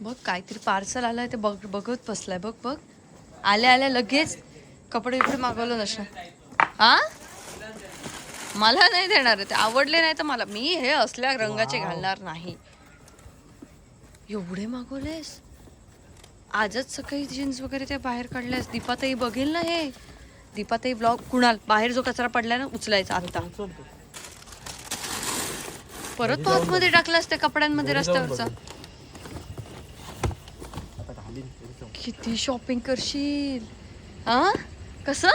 बघ काहीतरी पार्सल आलंय ते बघत बसलाय. बघ बघ आल्या आल्या लगेच कपडे बिपडे मागवलं नसणार. हा मला नाही देणार ते, आवडले नाही तर मला, मी हे असल्या रंगाचे घालणार नाही. एवढे मागवलेस आजच सकाळी जीन्स वगैरे ते बाहेर काढल्यास. दीपाताई बघेल ना हे. दीपाताई ब्लॉग. कुणाल बाहेर जो कचरा पडलाय ना उचलायचा आता. परत तो आतमध्ये टाकलास त्या कपड्यांमध्ये रस्त्यावरचा. किती शॉपिंग करशील हा? कसं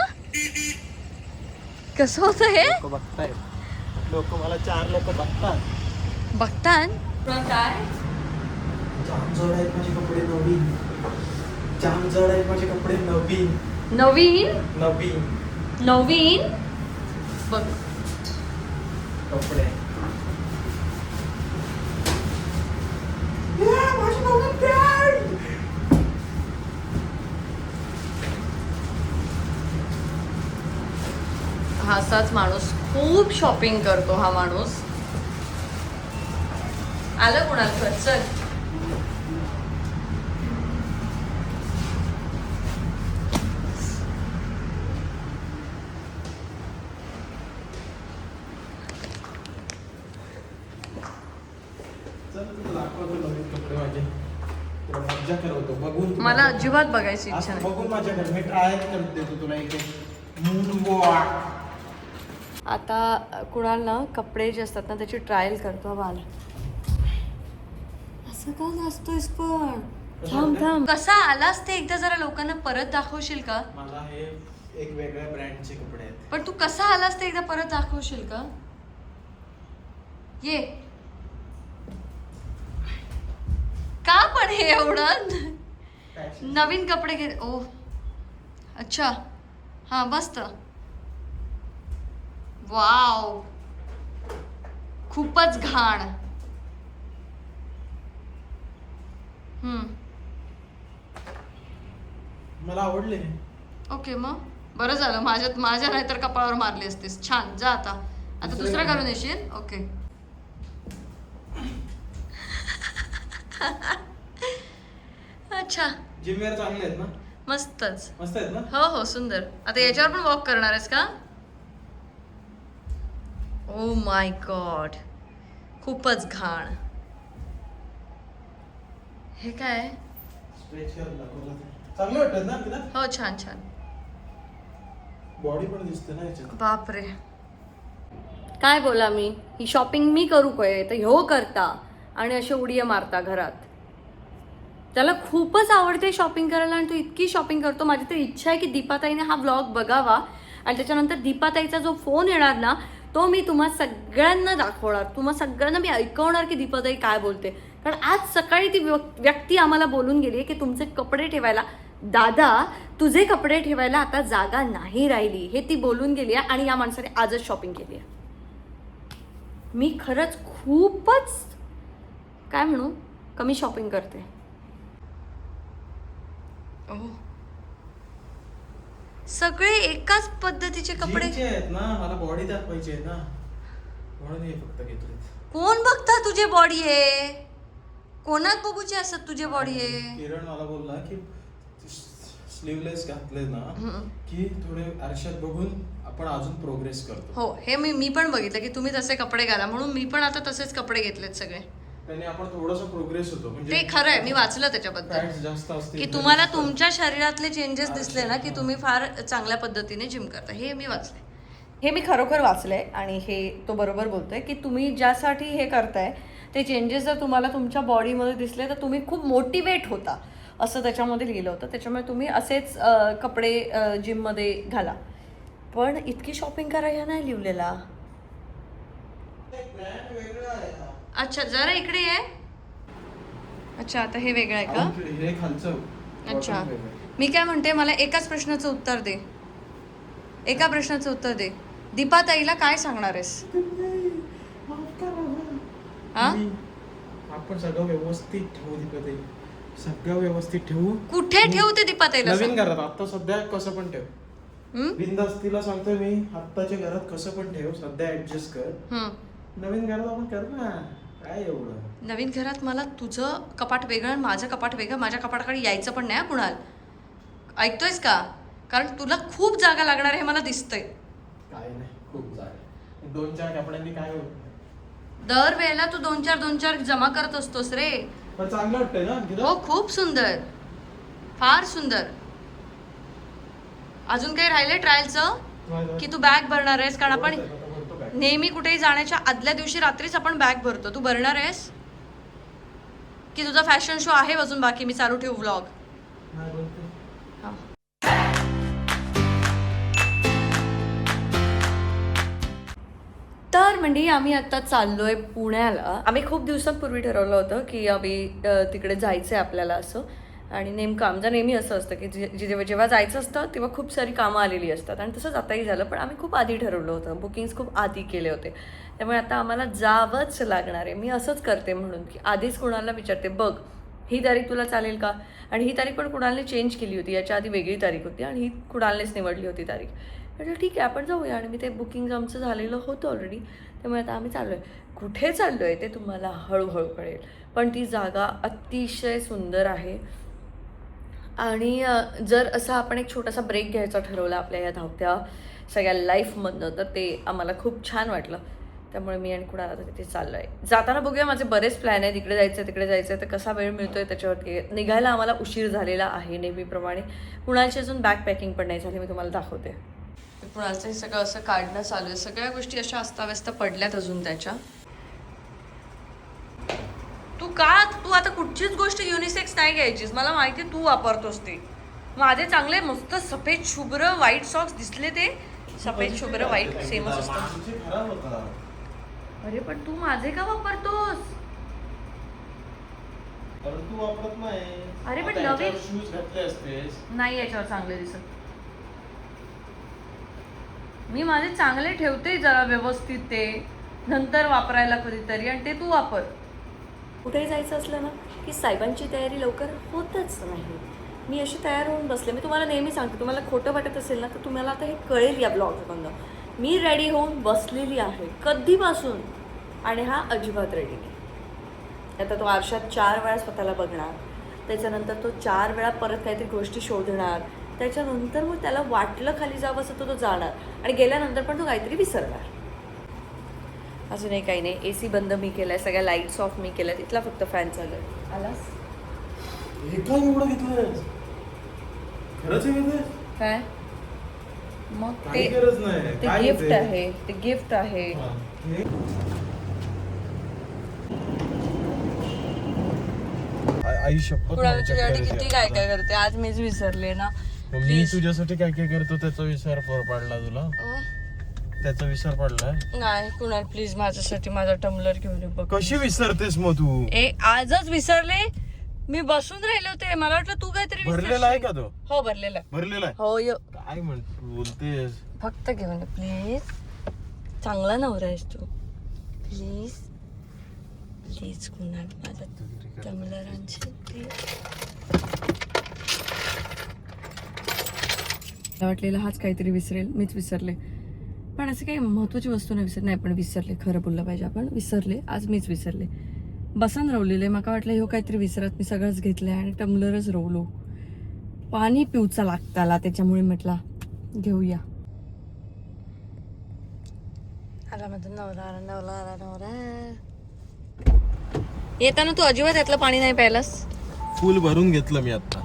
कसं होतं हे? लोक मला 4 लोक बघतात. काय जाम जड आहेत माझे कपडे नवीन. जाम जड आहेत माझे कपडे नवीन. नवीन नवीन नवीन बघ कपडे. हा असाच माणूस खूप शॉपिंग करतो हा माणूस. आलं कुणाल घर चल. मज्जा करवतो बघून. मला अजिबात बघायची इच्छा नाही. बघून माझ्याकडे मी ट्रायल करत देतो तुला एक मून वॉक. आता कुणाल ना कपडे जे असतात ना त्याची ट्रायल करतो. बाल असं का नाचतोयस पण? थांब थांब. कसा आलास ते एकदा जरा लोकांना परत दाखवशील का? मला हे एक वेगळ्या ब्रँडचे कपडे आहेत. पण तू कसा आलास ते एकदा परत दाखवशील का? ये. का पण हे एवढं नवीन कपडे घे. ओ अच्छा हा मस्त. वाव खूपच घाण. मला आवडले. ओके मग बरं झालं. माझ्या नाही तर कपाळावर मारली असतेस. छान. जा आता दुसरं घालून येशील. ओके अच्छा जिमवेअर चांगले आहेत ना? मस्तच. मस्त आहेत ना? हो हो सुंदर. आता याच्यावर पण वॉक करणार आहेस का? ओ माय गॉड खूपच घाण. हे काय? स्ट्रेच करून दाखवलं. चांगले वाटतात ना तिला? हो छान छान. बॉडी पण दिसते ना याच्यात. बापरे काय बोला मी. ही शॉपिंग मी करू काय तर ह्यो करता आणि अशी उडिया मारता घरात. त्याला खूपच आवडते शॉपिंग करायला आणि तो इतकी शॉपिंग करतो. माझी तर इच्छा आहे की दीपाताईने हा व्लॉग बघावा आणि त्याच्यानंतर दीपाताईचा जो फोन येणार ना तो मी तुम्हा सगळ्यांना दाखवणार. तुम्हा सगळ्यांना मी ऐकवणार की दीपाताई काय बोलते. कारण आज सकाळी ती व्यक्ती आम्हाला बोलून गेली की तुमचे कपडे ठेवायला, दादा तुझे कपडे ठेवायला आता जागा नाही राहिली, हे ती बोलून गेली आहे. आणि या माणसाने आजच शॉपिंग केली आहे. मी खरंच खूपच काय म्हणू कमी शॉपिंग करते. सगळे एकाच पद्धतीचे कपडे आहेत ना. मला बॉडी दाखवायची आहे ना म्हणून हे फक्त घेतले. कोण बघता तुझे बॉडी आहे? कोणाक बघूची असत तुझे बॉडी आहे? किरण मला बोलला की स्लीवलेस घातले ना की थोडे आरशात बघून आपण अजून प्रोग्रेस करतो. हो हे मी पण बघितलं की तुम्ही तसे कपडे घाला म्हणून मी पण आता तसेच कपडे घेतलेत सगळे. त्याने आपण थोडंसं प्रोग्रेस होतो. म्हणजे ते खरं आहे. मी वाचलं त्याच्याबद्दल जास्त असते की तुम्हाला तुमच्या शरीरातले चेंजेस दिसले ना की तुम्ही फार चांगल्या पद्धतीने जिम करता. हे मी वाचले. हे मी खरोखर वाचलंय आणि हे तो बरोबर बोलतोय की तुम्ही ज्यासाठी हे करताय ते चेंजेस जर तुम्हाला तुमच्या बॉडीमध्ये दिसले तर तुम्ही खूप मोटिवेट होता असं त्याच्यामध्ये लिहिलं होतं. त्याच्यामुळे तुम्ही असेच कपडे जिममध्ये घाला. पण इतकी शॉपिंग करायला नाही लिहिलेला. अच्छा जरा इकडे आहे. अच्छा आता हे वेगळं आहे का? हे खालचं. अच्छा मी काय म्हणते मला एकाच प्रश्नाचं उत्तर दे. एका प्रश्नाचं उत्तर दे. दीपाताईला काय सांगणार आहेस? हा आपण सगळं व्यवस्थित ठेवू. दीपाताई सगळं व्यवस्थित ठेवू. कुठे ठेवते दीपाताईला? नवीन घरात आता सध्या कसं पण ठेव. बिंदास तिला सांगतोय मी आत्ताच्या घरात कसं पण ठेव. सध्या ऍडजस्ट कर. नवीन घरात आपण कर ना. काय एवढं नवीन घरात मला तुझं कपाट वेगळं आणि माझं कपाट वेगळं, माझ्या कपाटाकडे यायचं पण नाही हा कुणाल. ऐकतोयस का? कारण तुला खूप जागा लागणार हे मला दिसतंय. काय नाही, खूप जागा. 2-4 कपड्यांनी काय होत नाही. दर वेळेला तू 2-4 जमा करत असतोस रे. पण चांगलं वाटतंय ना अंकिता? हो, खूप सुंदर, फार सुंदर. अजून काही राहिलंय ट्रायलचं की तू बॅग भरणार आहेस? कारण आपण नेहमी कुठेही जाण्याच्या आदल्या दिवशी रात्रीच आपण बॅग भरतो. तू भरणार आहेस की तुझा फॅशन शो आहे अजून बाकी? मी चालू ठेवू व्लॉग. तर म्हणजे आम्ही आता चाललोय पुण्याला. आम्ही खूप दिवसांपूर्वी ठरवलं होतं की आम्ही तिकडे जायचं आहे आपल्याला असं. आणि नेमकं आमचं नेहमी असं असतं की जेव्हा जायचं असतं तेव्हा खूप सारी कामं आलेली असतात आणि तसंच आताही झालं. पण आम्ही खूप आधी ठरवलं होतं, बुकिंग्स खूप आधी केले होते. त्यामुळे आता आम्हाला जावंच लागणार आहे. मी असंच करते म्हणून की आधीच कुणाला विचारते, बघ ही तारीख तुला चालेल का? आणि ही तारीख पण कुणालने चेंज केली होती, याच्या आधी वेगळी तारीख होती आणि ही कुणालनेच निवडली होती तारीख. म्हटलं ठीक आहे आपण जाऊया. आणि मी ते बुकिंग आमचं झालेलं होतं ऑलरेडी. त्यामुळे आता आम्ही चाललो आहे. कुठे चाललो आहे ते तुम्हाला हळूहळू कळेल. पण ती जागा अतिशय सुंदर आहे. आणि जर असा आपण एक छोटासा ब्रेक घ्यायचा ठरवला आपल्या या धावत्या सगळ्या लाईफमधनं तर ते आम्हाला खूप छान वाटलं. त्यामुळे मी आणि कुणाला आता तिथे चाललो आहे. जाताना बघूया, माझे बरेच प्लॅन आहेत. इकडे जायचं तिकडे जायचं तर कसा वेळ मिळतो आहे त्याच्यावरती. निघायला आम्हाला उशीर झालेला आहे नेहमीप्रमाणे. कुणालची अजून बॅग पॅकिंग पण नाही झाली, मी तुम्हाला दाखवते. कुणालचं हे सगळं असं काढणं चालू आहे. सगळ्या गोष्टी अशा अस्ताव्यस्त पडल्यात अजून त्याच्या. तू आता कुठचीच गोष्ट युनिसेक्स नाही घ्यायचीस. मला माहिती तू वापरतोस ते. माझे चांगले मस्त सफेद शुभ्र व्हाईट सॉक्स दिसले. ते सफेद शुभ्र व्हाईट सेमच असतं. अरे पण तू माझे का वापरतोस? तू वापरत नाही. अरे पण नवीन शूज घातले असतेस. नाही याच्यावर चांगले दिसत. मी माझे चांगले ठेवते जरा व्यवस्थित, ते नंतर वापरायला कधीतरी. आणि ते तू वापर. कुठेही जायचं असलं ना की साहेबांची तयारी लवकर होतच नाही. मी अशी तयार होऊन बसले. मी तुम्हाला नेहमी सांगते, तुम्हाला खोटं वाटत असेल ना तर तुम्हाला आता हे कळेल या ब्लॉगमधनं. मी रेडी होऊन बसलेली आहे कधीपासून. आणि हा अजिबात रेडी नाही. आता तो आरशात 4 वेळा स्वतःला बघणार, त्याच्यानंतर तो 4 वेळा परत काहीतरी गोष्टी शोधणार, त्याच्यानंतर मग त्याला वाटलं खाली जावं असं तो जाणार आणि गेल्यानंतर पण तो काहीतरी विसरणार. अजूनही काही नाही. AC बंद मी केलाय, सगळ्या लाईट्स ऑफ मी केल्या, तिथला फक्त फॅन चालू आहे. आलास? हे काय एवढं घेतलंय? खरंच हे घेतलंय? काय मग काही गरज नाही. ते काय गिफ्ट ते? आहे, ते गिफ्ट आहे. आई शपथ तुझ्यासाठी किती काय काय करते. आज मीच विसरले ना. मी तुझ्यासाठी काय काय करतो त्याचा विसर पडला तुला? त्याचा विसर पडलाय? नाही कुणाल प्लीज माझ्यासाठी माझा टम्बलर घेऊन ये बघ. कशी विसरतेस मग तू? आजच विसरले. मी बसून राहिले होते, मला वाटलं तू काहीतरी भरलेला आहे का तो? हो भरलेला भरलेला आहे. हो काय बोलतेस? फक्त घेऊन ये प्लीज. चांगला नवरा आहेस तू. प्लीज प्लीज कुणाल माझा टम्बलरांची वाटलेला हाच काहीतरी विसरेल, मीच विसरले. पण असं काही महत्वाची वस्तू नाही विसरले. नाही पण विसरले, खरं बोललं पाहिजे आपण. विसरले, आज मीच विसरले. बसन रवलेले, मला वाटलं हो काहीतरी विसरत. मी सगळंच घेतलंय आणि टम्बलरच रवलो. पाणी पिऊचा लागताला, त्याच्यामुळे म्हटला घेऊया. आला माझा नवरा नवरा नवरा. येताना तू अजिबात यातलं पाणी नाही प्यायलास. फुल भरून घेतलं मी आता.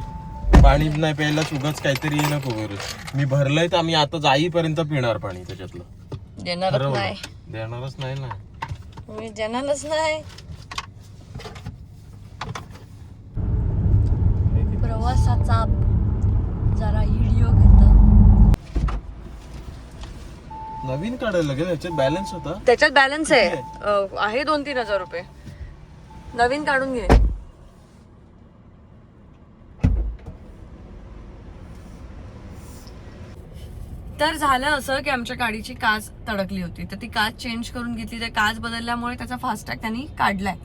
पाणी नाही प्यायला उगाच काहीतरी नको करू. मी भरलंय तर आम्ही आता जाईपर्यंत पिणार पाणी त्याच्यातलं. देणारच नाही. देणारच नाही ना. मी देणारच नाही. प्रवासाचा जरा व्हिडिओ घेतो. नवीन काढायला लागेल. याच्यात बॅलन्स होता. त्याच्यात बॅलन्स आहे 2-3 हजार रुपये. नवीन काढून घे. तर झालं असं की आमच्या गाडीची काच तडकली होती, तर ती काच चेंज करून घेतली. त्या काच बदलल्यामुळे त्याचा फास्टॅग त्यांनी काढलाय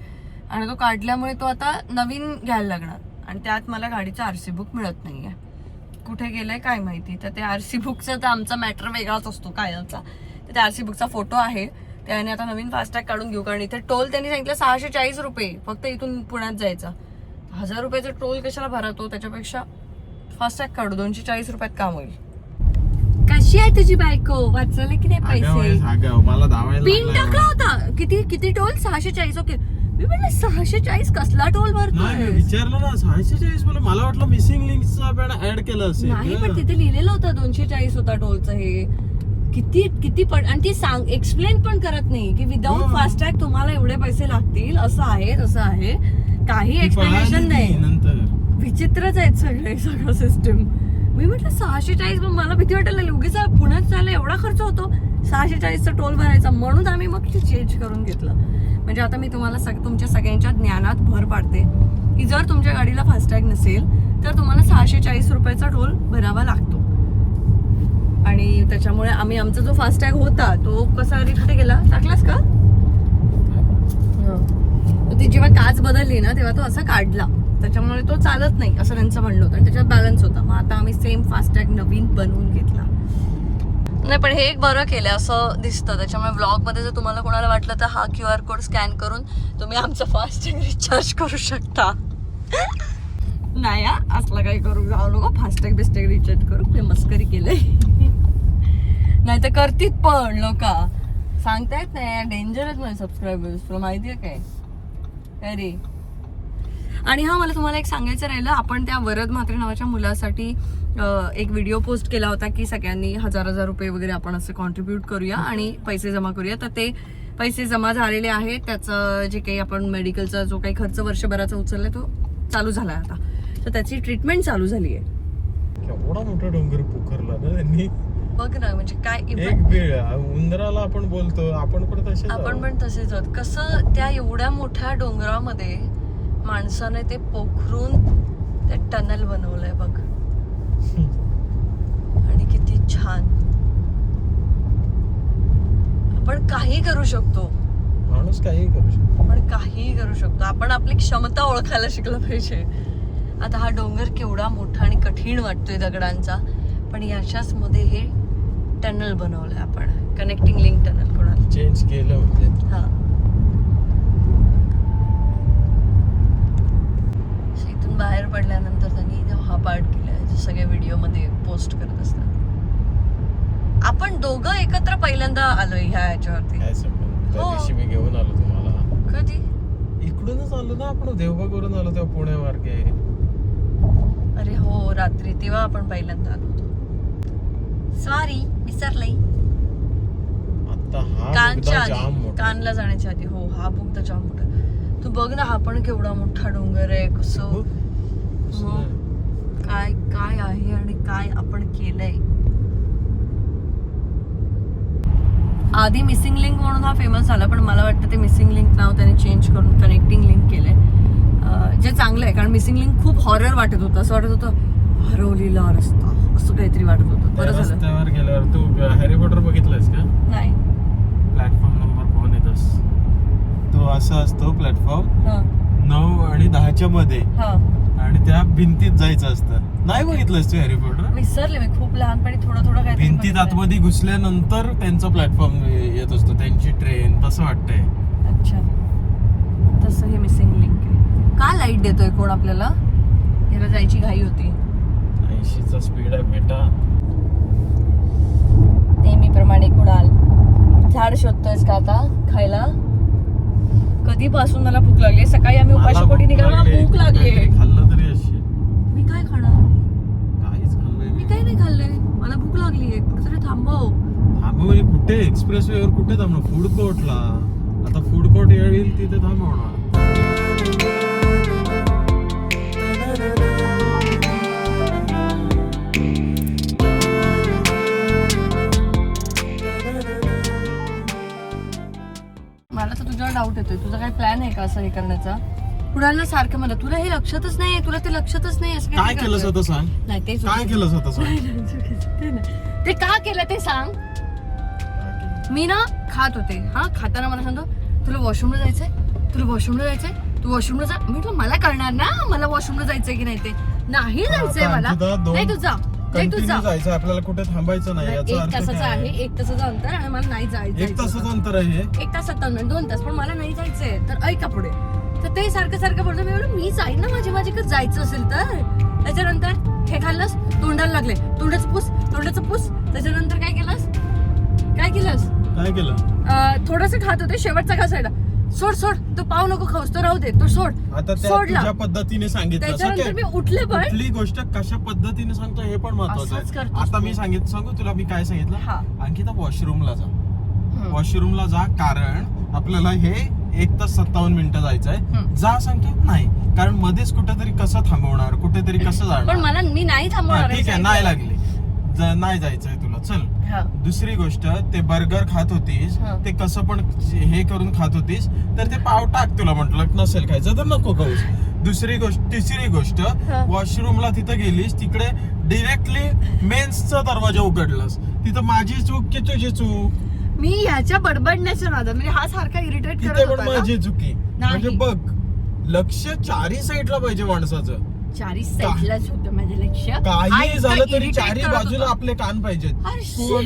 आणि तो काढल्यामुळे तो आता नवीन घ्यायला लागणार. आणि त्यात मला गाडीचा RC बुक मिळत नाहीये. कुठे गेलाय काय माहिती. तर ते RC बुकचा तर आमचा मॅटर वेगळाच असतो कायमचा. तर त्या RC बुकचा फोटो आहे, त्याने आता नवीन फास्टॅग काढून घेऊ, कारण इथे टोल त्यांनी सांगितलं 640 रुपये फक्त इथून पुण्यात जायचा. 1000 रुपयाचा टोल कशाला भरतो, त्याच्यापेक्षा फास्टॅग काढू, 240 रुपयात काम होईल. कशी आहे तुझी बायको, वाचवले की नाही पैसे? मला धावायला पिन टाकला होता. किती टोल? 640. ओके, मी म्हणलं 640 कसला टोल भरतोय? विचारलं ना 640. मला वाटलं मिसिंग लिंकचा आपण ऍड केलं असेल. नाही, पण तिथे लिहिलेलं होतं 240 होता टोलचं. हे किती पण, आणि ती एक्सप्लेन पण करत नाही की विदाऊट फास्टॅग तुम्हाला एवढे पैसे लागतील, असं आहे तसं आहे, काही एक्सप्लेनेशन नाही. विचित्रच आहेत सगळं सिस्टम. मी म्हटलं 640, पण मला भीती वाटायला उगीच पुण्यात जायला एवढा खर्च होतो, 640चा टोल भरायचा. म्हणून आम्ही मग ते चेंज करून घेतलं. म्हणजे आता मी तुम्हाला तुमच्या सगळ्यांच्या ज्ञानात भर पाडते की जर तुमच्या गाडीला फास्टॅग नसेल तर तुम्हाला 640 रुपयाचा टोल भरावा लागतो. आणि त्याच्यामुळे आम्ही आमचा जो फास्टॅग होता तो कसा कुठे गेला, टाकलास का? ती जेव्हा काच बदलली ना तेव्हा तो असा काढला, त्याच्यामुळे तो चालत नाही असं त्यांचं म्हणणं होतं, आणि त्याच्यात बॅलन्स होता. मग आता आम्ही सेम फास्टॅग नवीन बनवून घेतला. नाही, पण हे एक बरं केलं असं दिसतं. त्याच्यामुळे व्लॉग मध्ये जर तुम्हाला कोणाला वाटलं तर हा QR कोड स्कॅन करून तुम्ही आमचं फास्टॅग रिचार्ज करू शकता. नाही असलं काही करू जाऊ नको, फास्टॅग बिस्टॅग रिचार्ज करू. ते मस्करी केलंय. नाही तर करतीत पण लोक, सांगतायत नाही, डेंजर आहेत माझे सबस्क्रायबर्स, तुला माहिती आहे काय रे? आणि हा, मला तुम्हाला एक सांगायचं राहिलं, आपण त्या वरद म्हात्रे नावाच्या मुलासाठी एक व्हिडिओ पोस्ट केला होता की सगळ्यांनी 1000 रुपये वगैरे आपण असं कॉन्ट्रीब्यूट करूया आणि पैसे जमा करूया. तर ते पैसे जमा झालेले आहेत. त्याचं जे काही आपण मेडिकलचा जो काही खर्च वर्षभराचा उचललाय तो चालू झालाय आता. तर त्याची ट्रीटमेंट चालू झाली आहे. केवढा मोठा डोंगर पोखरला ना त्यांनी. बघ ना, म्हणजे काय एक वेळ उंदराला आपण बोलतो, आपण पण तसेच आहोत. कसं त्या एवढ्या मोठ्या डोंगरामध्ये माणसाने ते पोखरून ते टनल बनवलंय बघ. आणि किती छान. आपण काही करू शकतो, माणूस काही करू शकतो, आपण काहीही करू शकतो. आपण आपली क्षमता ओळखायला शिकलं पाहिजे. आता हा डोंगर केवढा मोठा आणि कठीण वाटतोय दगडांचा, पण याच्याच मध्ये हे टनल बनवलंय आपण, कनेक्टिंग लिंक टनल. कोणाला चेंज केलं म्हणजे. हा, इथून बाहेर पडल्यानंतर त्यांनी हा पार्ट केलाय जो सगळ्या व्हिडिओ मध्ये पोस्ट करत असतात. आपण दोघं एकत्र पहिल्यांदा आलोय ह्या याच्यावरती. काय संबंध? त्या दिवशी मी घेऊन आलो तुम्हाला. कधी? इकडूनच आलो ना आपण, देवबागवरून आलो तेव्हा पुण्यामार्गे. अरे हो, रात्री, तेव्हा आपण पहिल्यांदा आलो होतो. सॉरी, विसरलंय. आता हा बोगदा जाम मोठा. कानला जाण्याच्या आधी. हो, हा बोगदा जाम मोठा. तू बघ ना, हा पण केवढा मोठा डोंगर आहे. कसं काय काय आहे आणि काय आपण केलंय. आधी मिसिंग लिंक म्हणून हा फेमस झाला, पण मला वाटतं ते मिसिंग लिंक नाव त्याने चेंज करून कनेक्टिंग लिंक केलंय, जे चांगलं आहे. कारण मिसिंग लिंक खूप हॉरर वाटत होतं, असं वाटत होतं हरवलेला रस्ता, असं काहीतरी वाटत होतं. बरं झालं. रस्त्यावर गेल्यावर तू हॅरी पॉटर बघितलंयस का? नाही. प्लॅटफॉर्म नंबर 9 येतस, तो असा असतो प्लॅटफॉर्म 9 आणि 10च्या मध्ये, आणि त्या भिंतीत जायचं असतं. नाही बघितलंस तू हॅरी पॉटर? विसरले मी, खूप लहानपणी थोडं काय. भिंतीत आतमध्ये घुसल्यानंतर त्यांचा प्लॅटफॉर्म येत असतो, त्यांची ट्रेन, तसं वाटतंय. अच्छा, तसं हे मिसिंग लिंक आहे. का लाईट देतोय कोण आपल्याला? याला जायची घाई होती. 80चा स्पीड आहे बेटा. नेहमीप्रमाणे कुणाल झाड शोधतोयस का आता खायला? कधीपासून मला भूक लागली. सकाळी आम्ही उपाशीपोटी निघालो, मला भूक लागली. खाल्लं तरी अशी. मी काय खाणार? काहीच खाल्लंय मी काही नाही खाल्लंय, मला भूक लागली आहे. कुठेतरी थांबव. म्हणजे कुठे? एक्सप्रेस वे वर कुठे थांबणार? फूड कोर्टला. आता फूड कोर्ट येईल तिथे थांबवणार. मला तर तुझ्यावर डाऊट येतोय. तुझा काय प्लॅन आहे का असं हे करण्याचा? कुणाला सारखं मला तुला हे लक्षातच नाही, तुला ते लक्षातच नाही, असं काय केलं स्वतः सांग. नाही ते काय केलं स्वतः सांग. ते का केलं ते सांग. मी ना खात होते, हा, खाताना मला सांगतो तुला वॉशरूमला जायचंय, तुला वॉशरूमला जायचंय, तू वॉशरूमला जा. म्हटलं मला कळणार ना मला वॉशरूमला जायचंय की नाही. ते नाही जायचंय मला. नाही तू जा. कंटिन्यू जायचं आपल्याला, कुठे थांबायचं नाही. याचा एक अर्थ तासाचं काय आहे, 1 तासाचं अंतर आणि मला नाही जायचं. 1 तासाचं अंतर आहे. 1 तास 2 तास, पण मला नाही जायचंय. तर ऐका पुढे. तर ते सारखं बोलतो. मी बोललो मी जाईन ना, माझ्याकडे जायचं असेल तर. त्याच्यानंतर हे खाल्लंस, तोंडाला लागले, तोंडाचं पूस. त्याच्यानंतर काय केलंस? काय केलं? थोडस खात होते, शेवटचा घासायला. सोड तो पाव नको खाऊस, तो राहू दे, तो सोड. आता तुझ्या पद्धतीने सांगितलं. त्याच्यानंतर मी उठले, पण कुठली गोष्ट कशा पद्धतीने सांगतो हे पण महत्वाचं आहे. आता मी सांगू तुला मी काय सांगितलं? अंकिता वॉशरूमला जा, कारण आपल्याला हे 1 तास 57 मिनिटं जायचंय. जा सांगतो नाही, कारण मध्येच कुठेतरी कसं थांबवणार, कुठेतरी कसं जाणार. पण मला मी नाही थांबवणार. ठीक आहे, नाही लागली, नाही जायचंय तुला, चल. दुसरी गोष्ट, ते बर्गर खात होतीस, ते कसं पण हे करून खात होतीस, तर ते पाव टाक. तुला म्हटलं नसेल खायचं तर नको खाऊस. तिसरी गोष्ट, वॉशरूमला तिथं गेलीस, तिकडे डिरेक्टली मेन्सचा दरवाजा उघडलास. तिथं माझी चूक की तुझी चूक? मी ह्याच्या बडबडण्याच्या नादात, म्हणजे हा सारखा इरिटेट करत तिथे होता पण माझी चुकी. म्हणजे बघ, लक्ष चारी साईडला पाहिजे माणसाचं. चारी साईडलाच होतं माझं लक्ष. काही झालं तरी चारी बाजूला आपले कान पाहिजेत.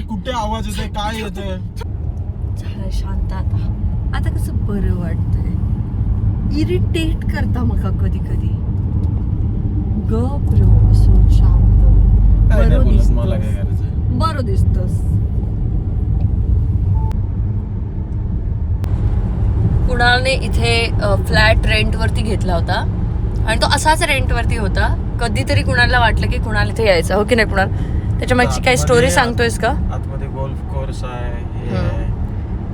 कुठे आवाज येतोय, काय येतोय. झालं शांत आता कसं बरं वाटतंय. इरिटेट करता मका कधी गप रे, असं शांत. बरं दिसतोस. कुणालने इथे फ्लॅट रेंटवरती घेतला होता आणि तो असाच रेंटवरती होता. कधीतरी कुणाला वाटलं की कुणाल इथे यायचं, हो की नाही कुणाल? त्याच्या मागची काही स्टोरी सांगतोयस का? आतमध्ये गोल्फ कोर्स आहे,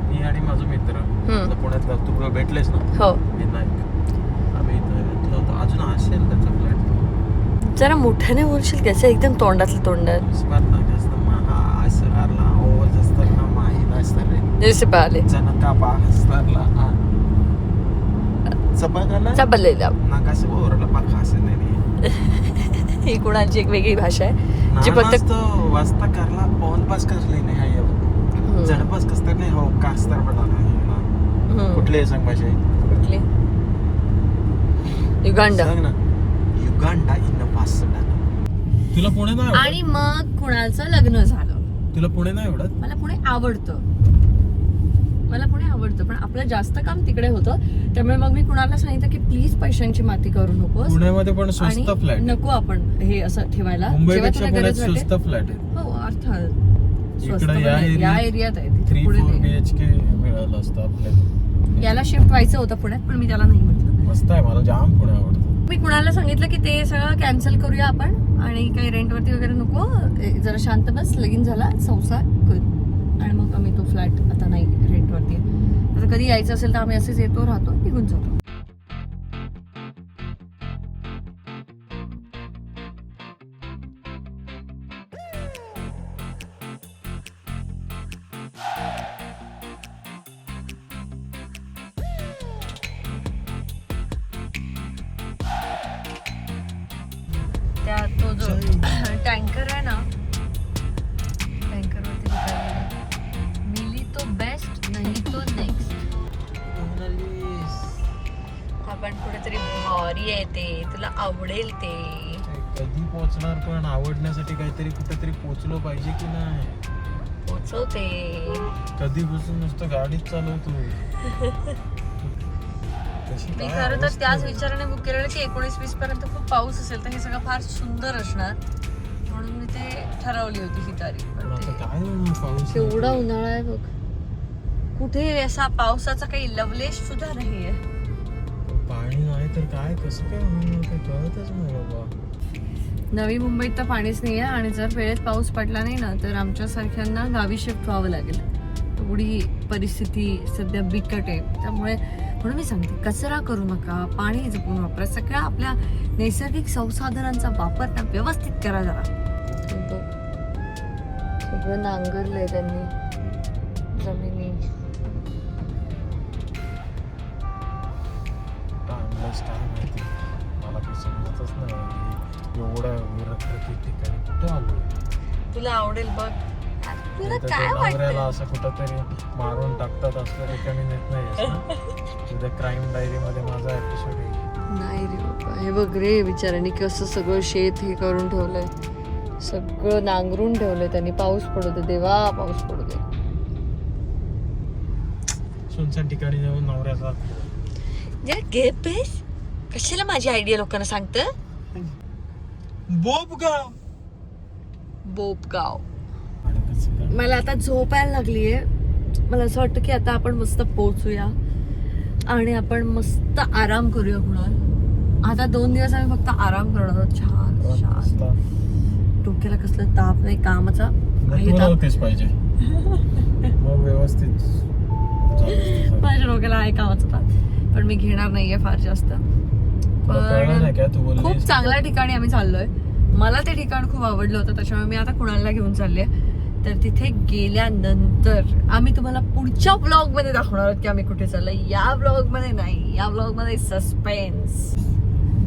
मी आणि माझा मित्र पुण्यातला, तू भेटलेस ना? हो. आम्ही इथे घेतलं होतं. अजून असेल त्याचा फ्लॅट. जरा मोठ्याने बोलशील, त्याचं एकदम तोंडातलं तोंडात. जैसे पाहिले ही कुणाची एक वेगळी भाषा आहे जी फक्त वाचता करला पवन पास करले नाही. जडपास कसतर नाही हो, कास्तर पडा. कुठले सांग भाषा? कुठली? युगांडा. सांग ना. Uganda in pass. तुला पुणे नाही? आणि मग कुणाचं लग्न झालं. तुला पुणे नाही आवडत? मला पुणे आवडतं, पण आपलं जास्त काम तिकडे होतं. त्यामुळे मग मी कुणाला सांगितलं की प्लीज पैशांची माती करू नको. पुण्यामध्ये पण स्वस्त फ्लॅट नको आपण हे असं ठेवायला. मुंबईपेक्षा पुण्यात स्वस्त फ्लॅट आहे. हो अर्थात या एरियात आहे. 3-4 BHK मिळालं असतं आपल्याला. याला शिफ्ट व्हायचं होतं पुण्यात, पण मी त्याला नाही म्हटलं. मस्त आहे, मला जाम पुणे आवडतं. मी कुणाला सांगितलं की ते सगळं कॅन्सल करूया आपण, आणि काही रेंटवरती वगैरे नको, जरा शांत बस, लगीन झाला, संसार कर. आणि मग आम्ही तो फ्लॅट आता नाही रेंटवरती. आता कधी यायचं असेल तर आम्ही असेच येतो, राहतो, निघून जातो. त्या तो जो टँकर आहे ना, टँकरवरती मिली तो बेस्ट, नाही तो नेक्स्ट. आपण कुठेतरी भारी आहे ते, तुला आवडेल ते. कधी पोहोचणार, पण आवडण्यासाठी काहीतरी कुठेतरी पोहोचलो पाहिजे की नाही? पोहोचवते. कधीपासून नुसतं गाडीच चालवतो. मी खरं तर त्याच विचाराने बुक केलेलं की 19-20 पर्यंत खूप पाऊस असेल तर हे सगळं फार सुंदर असणार, म्हणून मी ते ठरवली होती ही तारीख. एवढा उन्हाळा आहे बघ, कुठे असा पावसाचा काही लवलेश सुद्धा नाहीये. पाणी नाही तर काय, कसं काय होईल कळतच नाही बाबा. नवी मुंबईत तर पाणीच नाहीये, आणि जर वेळेत पाऊस पडला नाही ना तर आमच्या सारख्यांना गावी शिफ्ट व्हावं लागेल. एवढी परिस्थिती सध्या बिकट आहे. त्यामुळे म्हणून मी सांगते, कचरा करू नका, पाणी जपून वापरा, सगळ्या आपल्या नैसर्गिक संसाधनांचा वापर ना व्यवस्थित करा जरा. सगळं नांगरलंय त्यांनी जमिनी. मला काही समजतच नाही, एवढ्या ठिकाणी कुठे आलोय. तुला आवडेल बघ. तुला काय वाटतं, असं कुठंतरी मारून टाकतात असल्या ठिकाणी नेत नाही. तुझ्या क्राईम डायरी मध्ये माझा एपिसोड आहे. नाही रे बाबा, हे बघ रे बिचारांनी कसं सगळं शेत हे करून ठेवलंय. सगळं नांगरून ठेवलंय त्यांनी. पाऊस पडू दे देवा, पाऊस पडू दे. सुनसान ठिकाणी जाऊन नवऱ्याचा कशाला माझी आयडिया लोकांना सांगतं. बोपगाव. मला आता झोपायला लागलीये. मला असं वाटतं की आता आपण मस्त पोहोचूया आणि आपण मस्त आराम करूया कुणाल. आता 2 दिवस आम्ही फक्त आराम करणार आहोत. छान छान. डोक्याला कसलं ताप नाही कामाचा. होतेच पाहिजे मग व्यवस्थित. माझ्या डोक्याला आहे कामाचा ताप, पण मी घेणार नाहीये फार जास्त. पण खूप चांगल्या ठिकाणी आम्ही चाललोय. मला ते ठिकाण खूप आवडलं होतं, त्याच्यामुळे मी आता कुणाला घेऊन चालले. तर तिथे गेल्यानंतर आम्ही तुम्हाला पुढच्या ब्लॉग मध्ये दाखवणार आहोत की आम्ही कुठे चाललोय. या ब्लॉग मध्ये नाही, या ब्लॉग मध्ये सस्पेन्स.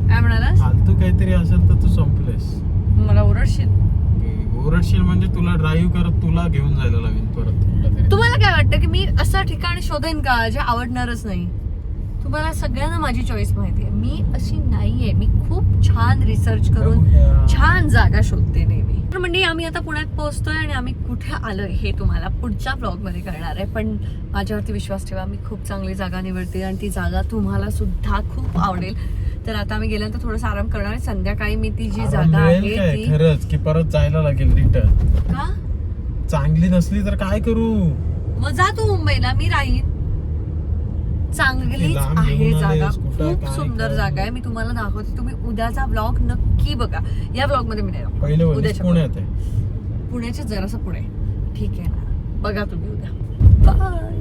काय म्हणाला? फालतू काहीतरी असेल तर तू संपलेस. मला ओरडशील म्हणजे तुला ड्राईव्ह करत तुला घेऊन जायला लागेल परत. तुम्हाला काय वाटतं की मी असं ठिकाण शोधेन का जे आवडणारच नाही? तुम्हाला सगळ्यांना माझी चॉईस माहितीये. मी अशी नाहीये. मी खूप छान रिसर्च करून छान जागा शोधते नेहमी. तर म्हणजे आम्ही आता पुण्यात पोहोचतोय आणि आम्ही कुठे आलोय हे तुम्हाला पुढच्या ब्लॉग मध्ये कळणार आहे. पण माझ्यावरती विश्वास ठेवा, मी खूप चांगली जागा निवडते आणि ती जागा तुम्हाला सुद्धा खूप आवडेल. तर आता आम्ही गेल्यानंतर थोडासा आराम करणार आहे. संध्याकाळी मी ती जी जागा आहे ती खरंच की परत जायला लागेल रिटर्न. का चांगली नसली तर काय करू? मग जा तू मुंबईला, मी राहीन. चांगलीच आहे जागा, खूप सुंदर जागा आहे. मी तुम्हाला दाखवते. तुम्ही उद्याचा ब्लॉग नक्की बघा. या ब्लॉग मध्ये मी नाही पहिले पुण्यात आहे. पुण्याच्या जरासं पुढे. ठीक आहे ना, बघा तुम्ही उद्या. बाय.